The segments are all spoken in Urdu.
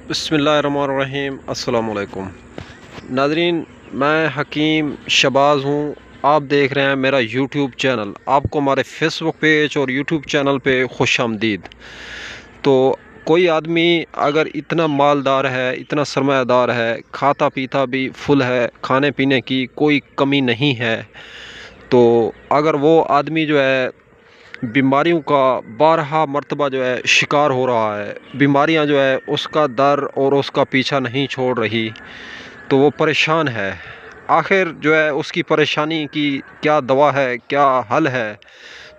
بسم اللہ الرحمن الرحیم۔ السلام علیکم ناظرین، میں حکیم شباز ہوں۔ آپ دیکھ رہے ہیں میرا یوٹیوب چینل۔ آپ کو ہمارے فیس بک پیج اور یوٹیوب چینل پہ خوش آمدید۔ تو کوئی آدمی اگر اتنا مالدار ہے، اتنا سرمایہ دار ہے، کھاتا پیتا بھی فل ہے، کھانے پینے کی کوئی کمی نہیں ہے، تو اگر وہ آدمی جو ہے بیماریوں کا بارہا مرتبہ جو ہے شکار ہو رہا ہے، بیماریاں جو ہے اس کا در اور اس کا پیچھا نہیں چھوڑ رہی، تو وہ پریشان ہے۔ آخر جو ہے اس کی پریشانی کی کیا دوا ہے، کیا حل ہے،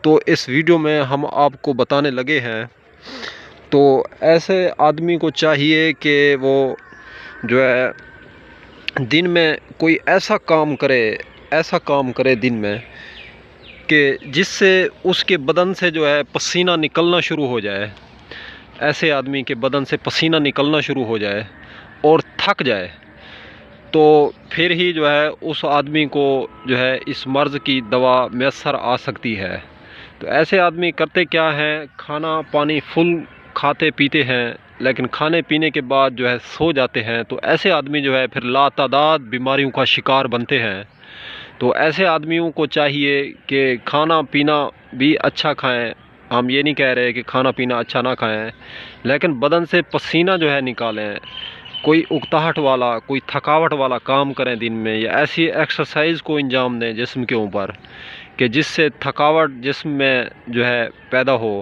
تو اس ویڈیو میں ہم آپ کو بتانے لگے ہیں۔ تو ایسے آدمی کو چاہیے کہ وہ جو ہے دن میں کوئی ایسا کام کرے دن میں کہ جس سے اس کے بدن سے جو ہے پسینہ نکلنا شروع ہو جائے۔ ایسے آدمی کے بدن سے پسینہ نکلنا شروع ہو جائے اور تھک جائے، تو پھر ہی جو ہے اس آدمی کو جو ہے اس مرض کی دوا میسر آ سکتی ہے۔ تو ایسے آدمی کرتے کیا ہیں، کھانا پانی فل کھاتے پیتے ہیں، لیکن کھانے پینے کے بعد جو ہے سو جاتے ہیں۔ تو ایسے آدمی جو ہے پھر لاتعداد بیماریوں کا شکار بنتے ہیں۔ تو ایسے آدمیوں کو چاہیے کہ کھانا پینا بھی اچھا کھائیں۔ ہم یہ نہیں کہہ رہے کہ کھانا پینا اچھا نہ کھائیں، لیکن بدن سے پسینہ جو ہے نکالیں۔ کوئی اکتاہٹ والا، کوئی تھکاوٹ والا کام کریں دن میں، یا ایسی ایکسرسائز کو انجام دیں جسم کے اوپر کہ جس سے تھکاوٹ جسم میں جو ہے پیدا ہو،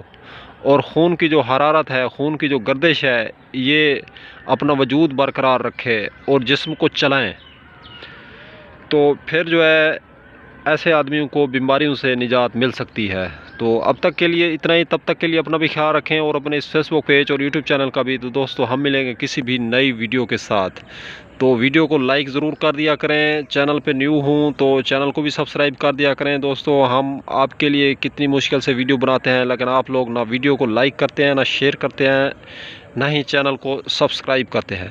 اور خون کی جو حرارت ہے، خون کی جو گردش ہے، یہ اپنا وجود برقرار رکھے اور جسم کو چلائیں۔ تو پھر جو ہے ایسے آدمیوں کو بیماریوں سے نجات مل سکتی ہے۔ تو اب تک کے لیے اتنا ہی، تب تک کے لیے اپنا بھی خیال رکھیں، اور اپنے اس فیس بک پیج اور یوٹیوب چینل کا بھی۔ تو دوستو، ہم ملیں گے کسی بھی نئی ویڈیو کے ساتھ۔ تو ویڈیو کو لائک ضرور کر دیا کریں، چینل پہ نیو ہوں تو چینل کو بھی سبسکرائب کر دیا کریں۔ دوستو، ہم آپ کے لیے کتنی مشکل سے ویڈیو بناتے ہیں، لیکن آپ لوگ نہ ویڈیو کو لائک کرتے ہیں، نہ شیئر کرتے ہیں، نہ ہی چینل کو سبسکرائب کرتے ہیں۔